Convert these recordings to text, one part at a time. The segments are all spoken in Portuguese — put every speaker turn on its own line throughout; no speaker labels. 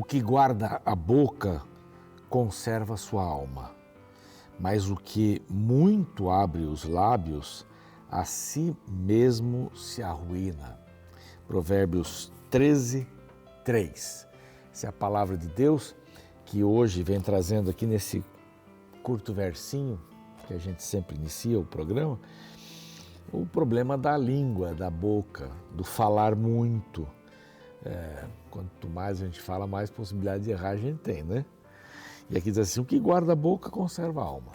que guarda a boca conserva sua alma, mas o que muito abre os lábios, a si mesmo se arruína. Provérbios 13, 3. Essa é a palavra de Deus que hoje vem trazendo aqui nesse curto versinho, que a gente sempre inicia o programa, o problema da língua, da boca, do falar muito. Quanto mais a gente fala, mais possibilidade de errar a gente tem, né? E aqui diz assim, o que guarda a boca conserva a alma.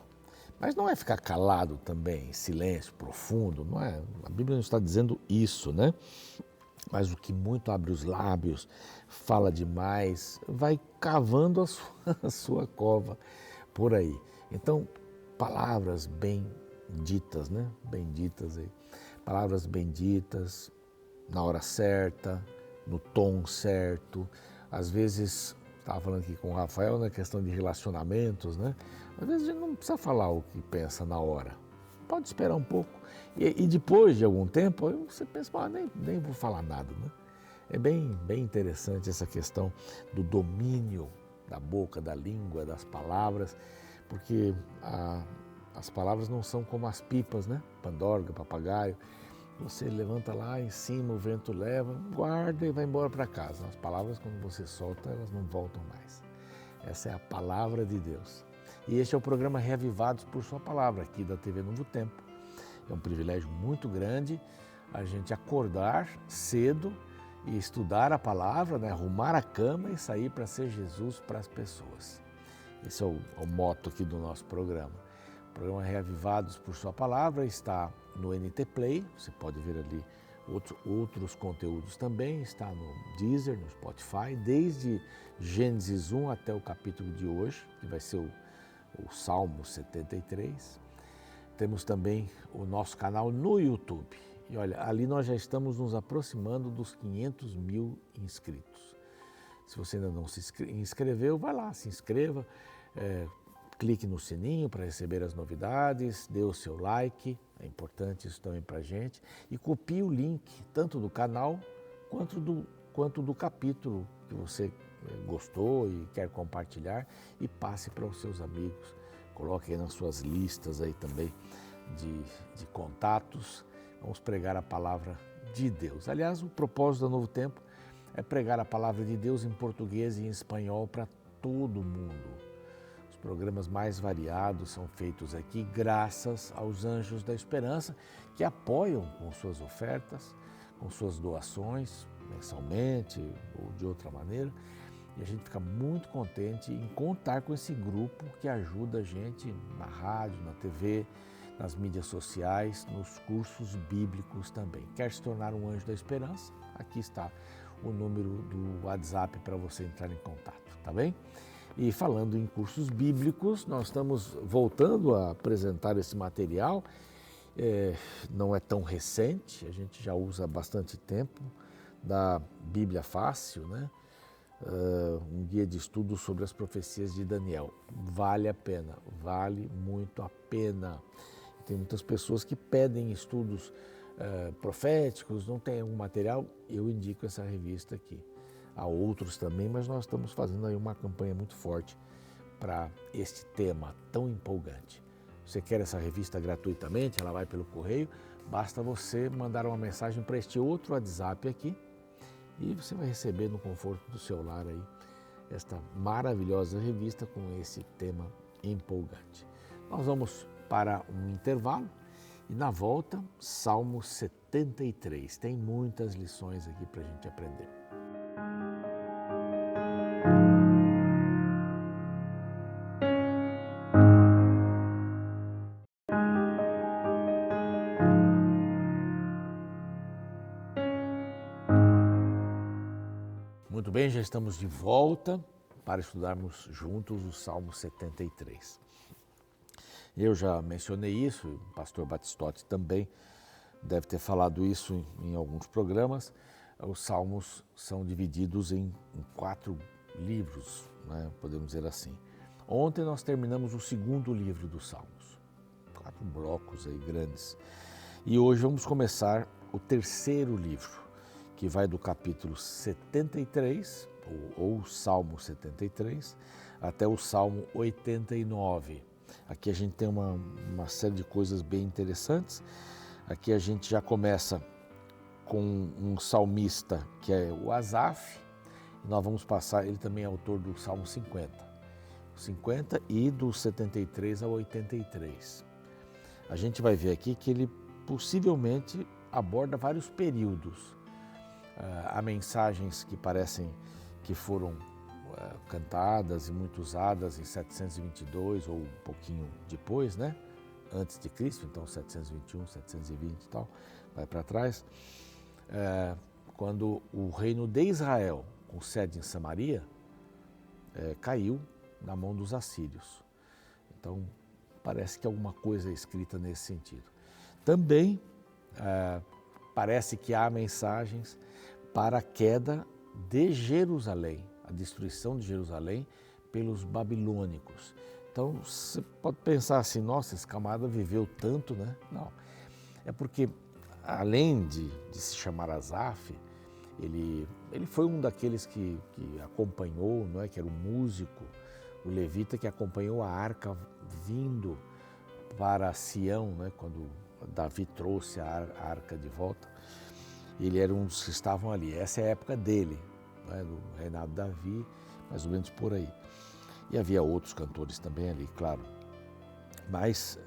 Mas não é ficar calado também, em silêncio profundo, não é? A Bíblia não está dizendo isso, né? Mas o que muito abre os lábios, fala demais, vai cavando a sua cova por aí. Então, palavras bem ditas, né? Benditas aí. Palavras benditas, na hora certa, no tom certo. Às vezes, estava falando aqui com o Rafael na questão de relacionamentos, né? Às vezes a gente não precisa falar o que pensa na hora. Pode esperar um pouco. E depois de algum tempo, você pensa, nem vou falar nada, né? É bem interessante essa questão do domínio da boca, da língua, das palavras, porque as palavras não são como as pipas, né? Pandorga, papagaio. Você levanta lá em cima, o vento leva, guarda e vai embora para casa. As palavras, quando você solta, elas não voltam mais. Essa é a palavra de Deus. E este é o programa Reavivados por Sua Palavra, aqui da TV Novo Tempo. É um privilégio muito grande a gente acordar cedo e estudar a palavra, né? Arrumar a cama e sair para ser Jesus para as pessoas. Esse é o moto aqui do nosso programa. O programa Reavivados por Sua Palavra está no NT Play, você pode ver ali outros conteúdos também, está no Deezer, no Spotify, desde Gênesis 1 até o capítulo de hoje, que vai ser o Salmo 73. Temos também o nosso canal no YouTube. E olha, ali nós já estamos nos aproximando dos 500 mil inscritos. Se você ainda não se inscreveu, vai lá, se inscreva, clique no sininho para receber as novidades, dê o seu like, é importante isso também para a gente, e copie o link tanto do canal quanto do capítulo que você gostou e quer compartilhar e passe para os seus amigos. Coloque aí nas suas listas aí também de contatos. Vamos pregar a palavra de Deus. Aliás, o propósito do Novo Tempo é pregar a palavra de Deus em português e em espanhol para todo mundo. Os programas mais variados são feitos aqui graças aos Anjos da Esperança, que apoiam com suas ofertas, com suas doações, mensalmente ou de outra maneira. E a gente fica muito contente em contar com esse grupo que ajuda a gente na rádio, na TV, nas mídias sociais, nos cursos bíblicos também. Quer se tornar um Anjo da Esperança? Aqui está o número do WhatsApp para você entrar em contato, tá bem? E falando em cursos bíblicos, nós estamos voltando a apresentar esse material. Não é tão recente, a gente já usa há bastante tempo, da Bíblia Fácil, né? Um guia de estudo sobre as profecias de Daniel. Vale a pena, vale muito a pena. Tem muitas pessoas que pedem estudos proféticos, não tem algum material, eu indico essa revista aqui. Há outros também, mas nós estamos fazendo aí uma campanha muito forte para este tema tão empolgante. Você quer essa revista gratuitamente, ela vai pelo correio, basta você mandar uma mensagem para este outro WhatsApp aqui, e você vai receber no conforto do seu lar aí esta maravilhosa revista com esse tema empolgante. Nós vamos para um intervalo e na volta, Salmo 73. Tem muitas lições aqui para a gente aprender. Muito bem, já estamos de volta para estudarmos juntos o Salmo 73. Eu já mencionei isso, o pastor Batistotti também deve ter falado isso em alguns programas. Os Salmos são divididos em 4 livros, né, podemos dizer assim. Ontem nós terminamos o 2º livro dos Salmos, 4 blocos aí grandes. E hoje vamos começar o 3º livro, que vai do capítulo 73, ou Salmo 73, até o Salmo 89. Aqui a gente tem uma série de coisas bem interessantes. Aqui a gente já começa com um salmista que é o Asaf. Nós vamos passar, ele também é autor do Salmo 50 e do 73 ao 83. A gente vai ver aqui que ele possivelmente aborda vários períodos. Há mensagens que parecem que foram cantadas e muito usadas em 722 ou um pouquinho depois, né? Antes de Cristo, então 721, 720 e tal, vai para trás. Quando o reino de Israel, com sede em Samaria, caiu na mão dos assírios. Então, parece que alguma coisa é escrita nesse sentido. Também parece que há mensagens para a queda de Jerusalém, a destruição de Jerusalém pelos babilônicos. Então, você pode pensar assim, nossa, esse camarada viveu tanto, né? Não, é porque, além de se chamar Asaf, ele foi um daqueles que acompanhou, não é? Que era o músico, o levita que acompanhou a arca vindo para Sião, né? Quando Davi trouxe a arca de volta. Ele era um dos que estavam ali. Essa é a época dele, né? Do reinado de Davi, mais ou menos por aí. E havia outros cantores também ali, claro. Mas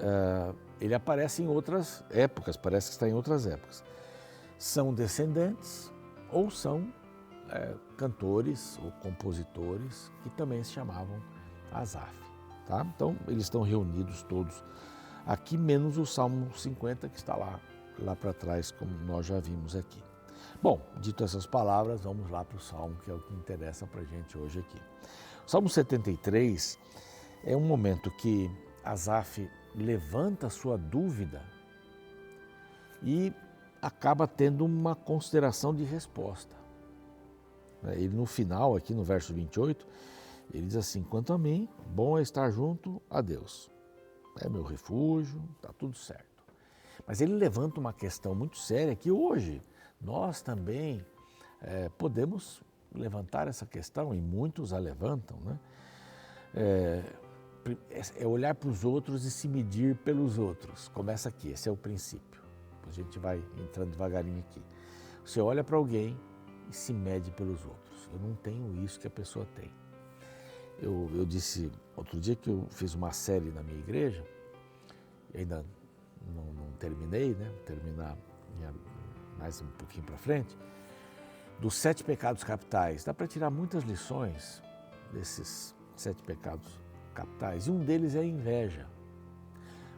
ele aparece em outras épocas, parece que está em outras épocas. São descendentes ou são cantores ou compositores que também se chamavam Asaf. Tá? Então, eles estão reunidos todos aqui, menos o Salmo 50, que está lá para trás, como nós já vimos aqui. Bom, dito essas palavras, vamos lá para o Salmo, que é o que interessa para a gente hoje aqui. O Salmo 73 é um momento que Asaf levanta a sua dúvida e acaba tendo uma consideração de resposta. Ele no final, aqui no verso 28, ele diz assim: quanto a mim, bom é estar junto a Deus. É meu refúgio, está tudo certo. Mas ele levanta uma questão muito séria que hoje nós também podemos levantar essa questão, e muitos a levantam, né? É olhar para os outros e se medir pelos outros. Começa aqui, esse é o princípio. A gente vai entrando devagarinho aqui. Você olha para alguém e se mede pelos outros. Eu não tenho isso que a pessoa tem. Eu disse outro dia que eu fiz uma série na minha igreja, e ainda não terminei, né? Vou terminar mais um pouquinho para frente, dos 7 pecados capitais. Dá para tirar muitas lições desses 7 pecados capitais, e um deles é a inveja.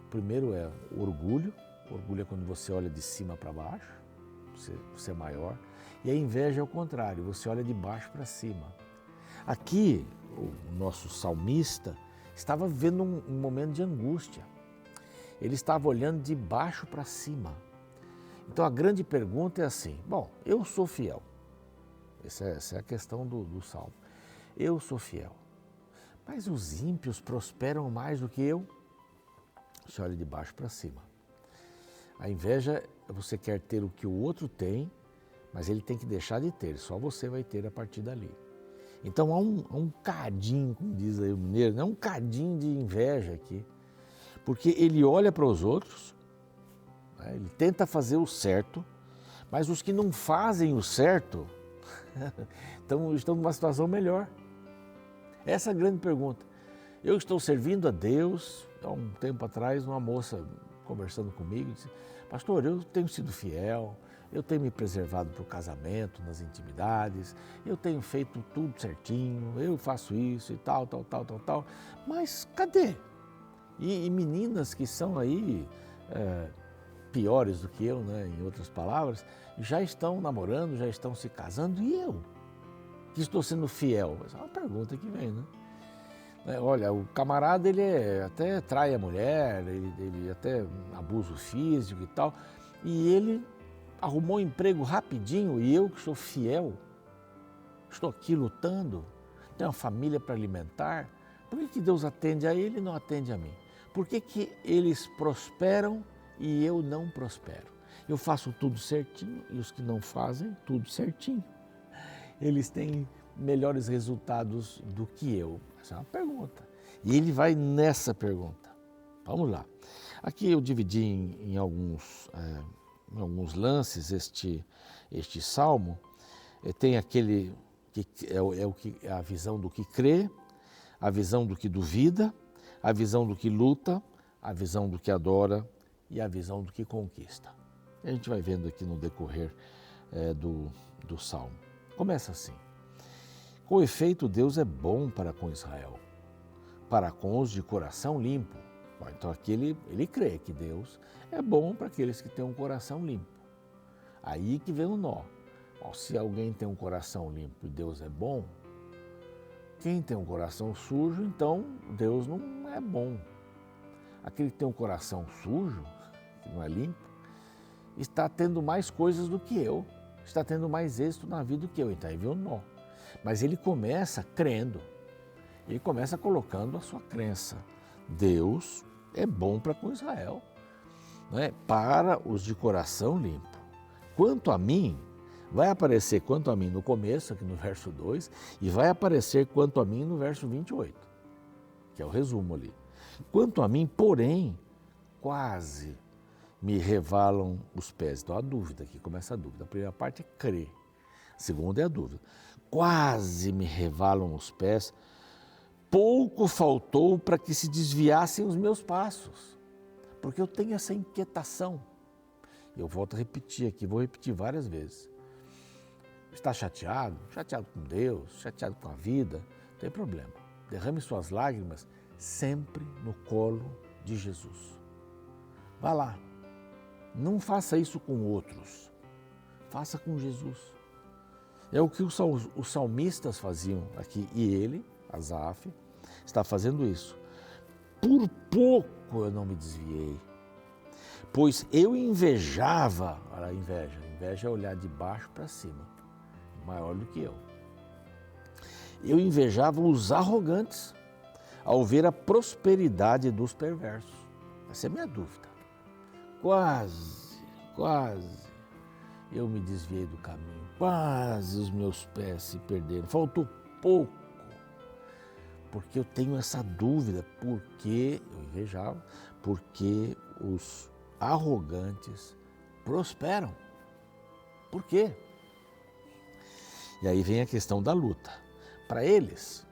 O primeiro é o orgulho. O orgulho é quando você olha de cima para baixo, você é maior. E a inveja é o contrário, você olha de baixo para cima. Aqui, o nosso salmista estava vivendo um momento de angústia. Ele estava olhando de baixo para cima. Então a grande pergunta é assim: bom, eu sou fiel. Essa é a questão do salmo. Eu sou fiel. Mas os ímpios prosperam mais do que eu? Você olha de baixo para cima. A inveja é você quer ter o que o outro tem, mas ele tem que deixar de ter, só você vai ter a partir dali. Então há um cadinho, como diz aí o mineiro, né? Um cadinho de inveja aqui, porque ele olha para os outros, né? Ele tenta fazer o certo, mas os que não fazem o certo estão numa situação melhor. Essa é a grande pergunta. Eu estou servindo a Deus. Há um tempo atrás, uma moça conversando comigo disse: pastor, eu tenho sido fiel, eu tenho me preservado para o casamento, nas intimidades, eu tenho feito tudo certinho, eu faço isso e tal, mas cadê? E meninas que são aí piores do que eu, né, em outras palavras, já estão namorando, já estão se casando, e eu, que estou sendo fiel? Essa é uma pergunta que vem, né? Olha, o camarada, ele até trai a mulher, ele até abuso físico e tal, e ele arrumou um emprego rapidinho, e eu que sou fiel, estou aqui lutando, tenho uma família para alimentar. Por que Deus atende a ele e não atende a mim? Por que eles prosperam e eu não prospero? Eu faço tudo certinho e os que não fazem tudo certinho, eles têm melhores resultados do que eu? Essa é uma pergunta. E ele vai nessa pergunta. Vamos lá. Aqui eu dividi em alguns lances este salmo. Tem aquele que é a visão do que crê, a visão do que duvida, a visão do que luta, a visão do que adora e a visão do que conquista. A gente vai vendo aqui no decorrer do salmo. Começa assim: com efeito, Deus é bom para com Israel, para com os de coração limpo. Bom, então aqui ele crê que Deus é bom para aqueles que têm um coração limpo. Aí que vem o nó. Bom, se alguém tem um coração limpo e Deus é bom, quem tem um coração sujo, então Deus não é bom. Aquele que tem um coração sujo, que não é limpo, está tendo mais coisas do que eu, está tendo mais êxito na vida do que eu. Então aí vem o nó. Mas ele começa crendo, ele começa colocando a sua crença. Deus é bom para com Israel, né? Para os de coração limpo. Quanto a mim, vai aparecer quanto a mim no começo, aqui no verso 2, e vai aparecer quanto a mim no verso 28, que é o resumo ali. Quanto a mim, porém, quase me revalam os pés. Então a dúvida, aqui começa a dúvida. A primeira parte é crer, a segunda é a dúvida. Quase me revalam os pés, pouco faltou para que se desviassem os meus passos, porque eu tenho essa inquietação. Eu volto a repetir aqui, vou repetir várias vezes. Está chateado? Chateado com Deus, chateado com a vida? Não tem problema. Derrame suas lágrimas sempre no colo de Jesus. Vá lá. Não faça isso com outros. Faça com Jesus. É o que os salmistas faziam aqui. E ele, Asaf, está fazendo isso. Por pouco eu não me desviei, pois eu invejava, olha a inveja. Inveja é olhar de baixo para cima, maior do que eu. Eu invejava os arrogantes ao ver a prosperidade dos perversos. Essa é a minha dúvida. Quase eu me desviei do caminho, quase os meus pés se perderam, faltou pouco, porque eu tenho essa dúvida, porque eu invejava, porque os arrogantes prosperam. Por quê? E aí vem a questão da luta. Para eles,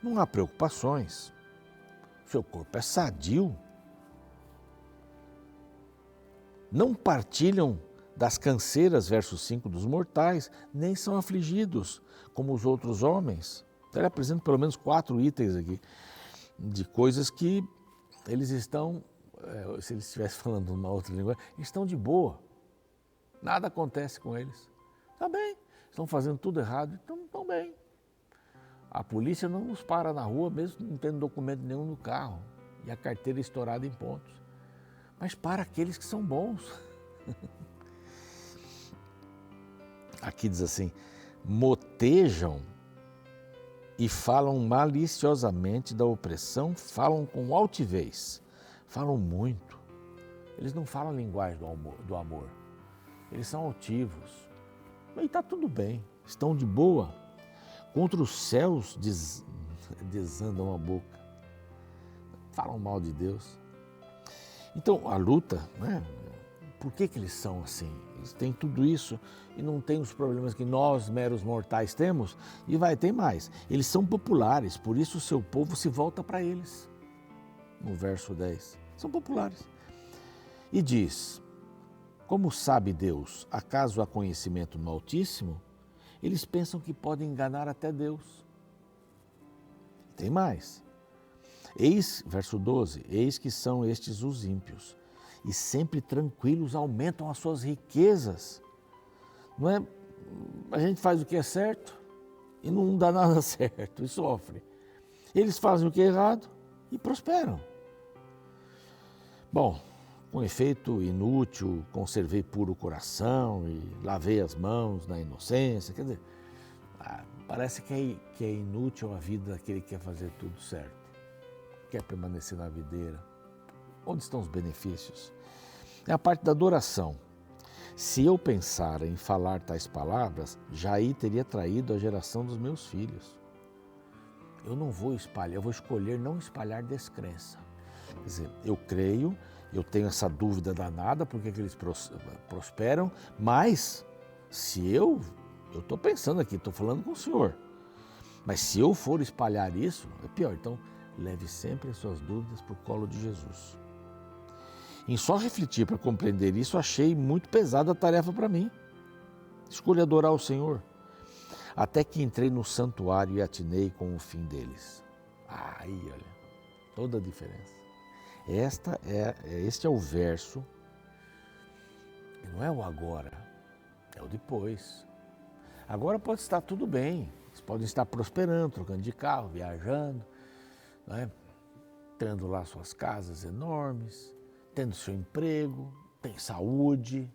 não há preocupações, seu corpo é sadio, não partilham das canseiras, verso 5, dos mortais, nem são afligidos como os outros homens. Ele apresenta pelo menos 4 itens aqui de coisas que eles estão, se eles estivessem falando uma outra linguagem, estão de boa. Nada acontece com eles. Está bem, estão fazendo tudo errado, então estão bem. A polícia não nos para na rua, mesmo não tendo documento nenhum no carro, e a carteira estourada em pontos. Mas para aqueles que são bons. Aqui diz assim: motejam e falam maliciosamente da opressão, falam com altivez, falam muito. Eles não falam a linguagem do amor. Eles são altivos. E está tudo bem, estão de boa. Contra os céus desandam a boca. Falam mal de Deus. Então, a luta, né? Por que eles são assim? Eles têm tudo isso e não têm os problemas que nós, meros mortais, temos. E vai ter mais. Eles são populares, por isso o seu povo se volta para eles. No verso 10. São populares. E diz: como sabe Deus? Acaso há conhecimento no Altíssimo? Eles pensam que podem enganar até Deus. Tem mais. Eis, verso 12, eis que são estes os ímpios, e sempre tranquilos aumentam as suas riquezas. Não é? A gente faz o que é certo e não dá nada certo e sofre. Eles fazem o que é errado e prosperam. Bom, com efeito inútil, conservei puro o coração e lavei as mãos na inocência. Quer dizer, parece que é inútil a vida daquele que quer fazer tudo certo, quer permanecer na videira. Onde estão os benefícios? É a parte da adoração. Se eu pensar em falar tais palavras, já aí teria traído a geração dos meus filhos. Eu não vou espalhar, eu vou escolher não espalhar descrença. Quer dizer, eu creio, eu tenho essa dúvida danada, porque que eles prosperam, mas se eu estou pensando aqui, estou falando com o Senhor, mas se eu for espalhar isso, é pior. Então, leve sempre as suas dúvidas para o colo de Jesus. Em só refletir para compreender isso, achei muito pesada a tarefa para mim. Escolhi adorar o Senhor. Até que entrei no santuário e atinei com o fim deles. Aí, olha, toda a diferença. Este é o verso, não é o agora, é o depois. Agora pode estar tudo bem, eles podem estar prosperando, trocando de carro, viajando, não é? Tendo lá suas casas enormes, tendo seu emprego, tem saúde.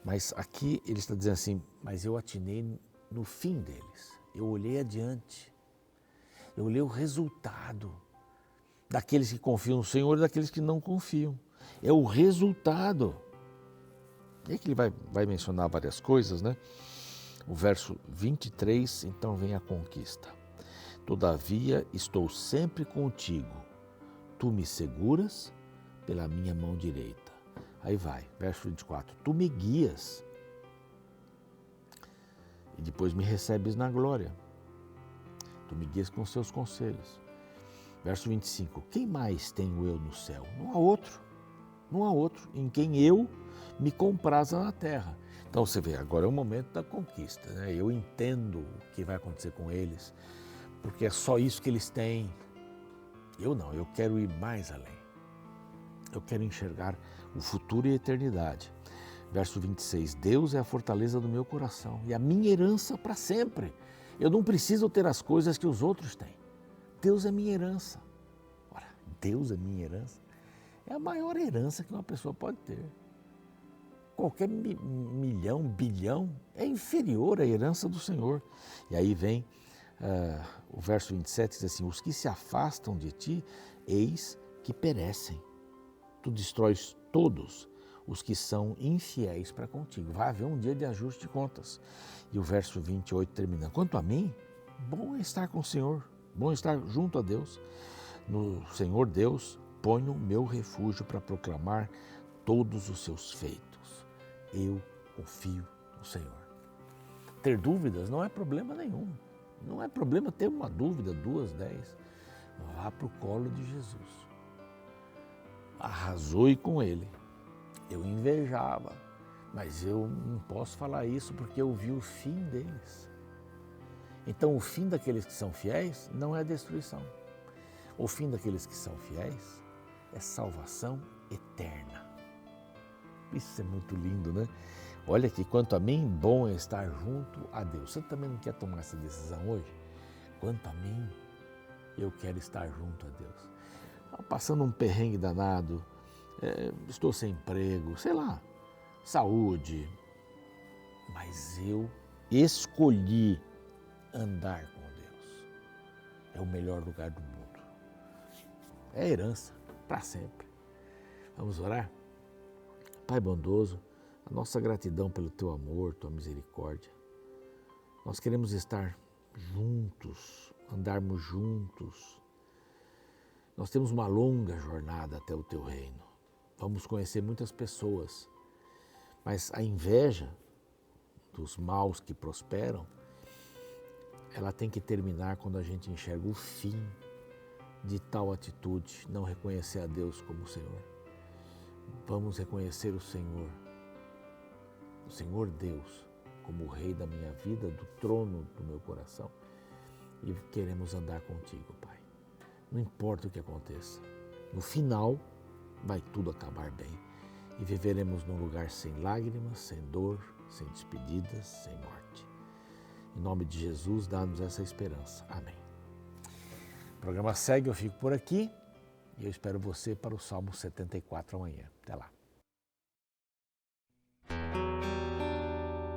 Mas aqui ele está dizendo assim, mas eu atinei no fim deles. Eu olhei adiante, eu olhei o resultado daqueles que confiam no Senhor e daqueles que não confiam. É o resultado. E aqui ele vai mencionar várias coisas, né? O verso 23, então vem a conquista. Todavia estou sempre contigo, tu me seguras pela minha mão direita. Aí vai, verso 24, tu me guias e depois me recebes na glória. Tu me guias com seus conselhos. Verso 25, quem mais tenho eu no céu? Não há outro em quem eu me compraza na terra. Então você vê, agora é o momento da conquista, né? Eu entendo o que vai acontecer com eles, porque é só isso que eles têm. Eu não, eu quero ir mais além. Eu quero enxergar o futuro e a eternidade. Verso 26, Deus é a fortaleza do meu coração e a minha herança para sempre. Eu não preciso ter as coisas que os outros têm. Deus é minha herança. Ora, Deus é minha herança. É a maior herança que uma pessoa pode ter. Qualquer milhão, bilhão é inferior à herança do Senhor. E aí vem o verso 27, diz assim, os que se afastam de ti, eis que perecem. Tu destróis todos os que são infiéis para contigo. Vai haver um dia de ajuste de contas. E o verso 28 termina, quanto a mim, bom é estar com o Senhor, bom é estar junto a Deus. No Senhor Deus, ponho o meu refúgio para proclamar todos os seus feitos. Eu confio no Senhor. Ter dúvidas não é problema nenhum. Não é problema ter uma dúvida, 2, 10. Vá para o colo de Jesus. Arrasou com ele. Eu invejava, mas eu não posso falar isso porque eu vi o fim deles. Então o fim daqueles que são fiéis não é destruição. O fim daqueles que são fiéis é salvação eterna. Isso é muito lindo, né? Olha que quanto a mim, bom é estar junto a Deus. Você também não quer tomar essa decisão hoje? Quanto a mim, eu quero estar junto a Deus. Passando um perrengue danado, estou sem emprego, sei lá, saúde, mas eu escolhi andar com Deus. É o melhor lugar do mundo. É herança para sempre. Vamos orar? Pai bondoso, a nossa gratidão pelo Teu amor, Tua misericórdia. Nós queremos estar juntos, andarmos juntos. Nós temos uma longa jornada até o Teu reino. Vamos conhecer muitas pessoas, mas a inveja dos maus que prosperam, ela tem que terminar quando a gente enxerga o fim de tal atitude, não reconhecer a Deus como Senhor. Vamos reconhecer o Senhor Deus, como o Rei da minha vida, do trono do meu coração. E queremos andar contigo, Pai. Não importa o que aconteça, no final vai tudo acabar bem e viveremos num lugar sem lágrimas, sem dor, sem despedidas, sem morte. Em nome de Jesus, dá-nos essa esperança. Amém. O programa segue, eu fico por aqui. E eu espero você para o Salmo 74 amanhã. Até lá.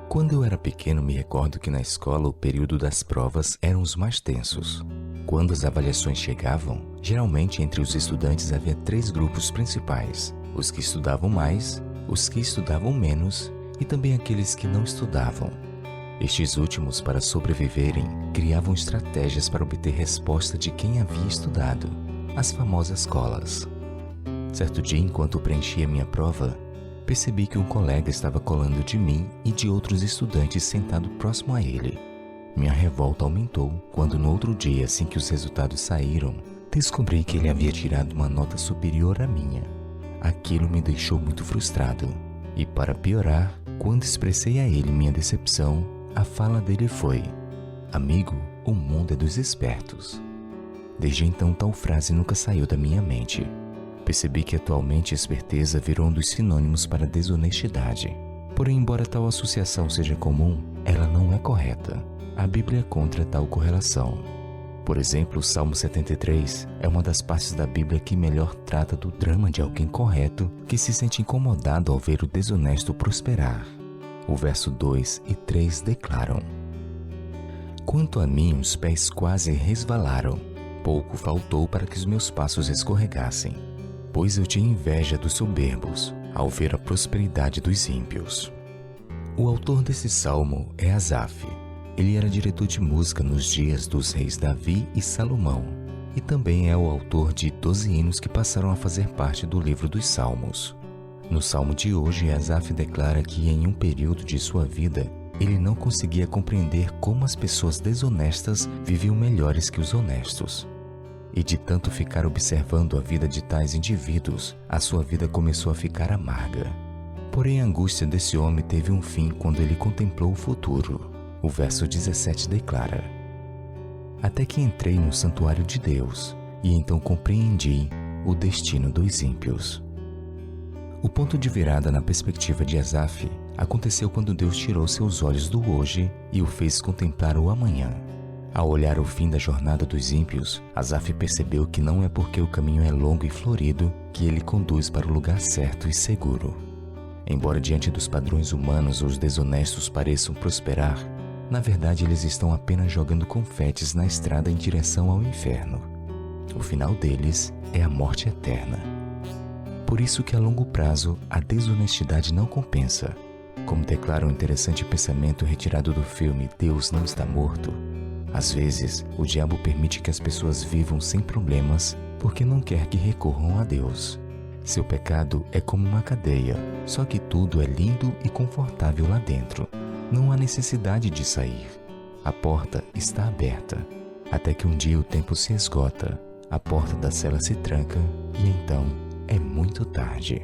Quando eu era pequeno, me recordo que na escola o período das provas eram os mais tensos. Quando as avaliações chegavam, geralmente entre os estudantes havia 3 grupos principais: os que estudavam mais, os que estudavam menos e também aqueles que não estudavam. Estes últimos, para sobreviverem, criavam estratégias para obter resposta de quem havia estudado, as famosas colas. Certo dia, enquanto preenchia minha prova, percebi que um colega estava colando de mim e de outros estudantes sentado próximo a ele. Minha revolta aumentou quando no outro dia, assim que os resultados saíram, descobri que ele havia tirado uma nota superior à minha. Aquilo me deixou muito frustrado. E para piorar, quando expressei a ele minha decepção, a fala dele foi: "Amigo, o mundo é dos espertos." Desde então, tal frase nunca saiu da minha mente. Percebi que atualmente a esperteza virou um dos sinônimos para desonestidade. Porém, embora tal associação seja comum, ela não é correta. A Bíblia é contra tal correlação. Por exemplo, o Salmo 73 é uma das partes da Bíblia que melhor trata do drama de alguém correto que se sente incomodado ao ver o desonesto prosperar. O verso 2 e 3 declaram: "Quanto a mim, os pés quase resvalaram. Pouco faltou para que os meus passos escorregassem, pois eu tinha inveja dos soberbos ao ver a prosperidade dos ímpios." O autor desse salmo é Asaf. Ele era diretor de música nos dias dos reis Davi e Salomão, e também é o autor de 12 hinos que passaram a fazer parte do livro dos Salmos. No salmo de hoje, Asaf declara que em um período de sua vida, ele não conseguia compreender como as pessoas desonestas viviam melhores que os honestos. E de tanto ficar observando a vida de tais indivíduos, a sua vida começou a ficar amarga. Porém, a angústia desse homem teve um fim quando ele contemplou o futuro. O verso 17 declara: "Até que entrei no santuário de Deus, e então compreendi o destino dos ímpios." O ponto de virada na perspectiva de Asaf aconteceu quando Deus tirou seus olhos do hoje e o fez contemplar o amanhã. Ao olhar o fim da jornada dos ímpios, Asaf percebeu que não é porque o caminho é longo e florido que ele conduz para o lugar certo e seguro. Embora diante dos padrões humanos os desonestos pareçam prosperar, na verdade eles estão apenas jogando confetes na estrada em direção ao inferno. O final deles é a morte eterna. Por isso que a longo prazo a desonestidade não compensa. Como declara um interessante pensamento retirado do filme Deus Não Está Morto, às vezes o diabo permite que as pessoas vivam sem problemas porque não quer que recorram a Deus. Seu pecado é como uma cadeia, só que tudo é lindo e confortável lá dentro. Não há necessidade de sair. A porta está aberta, até que um dia o tempo se esgota, a porta da cela se tranca e então é muito tarde.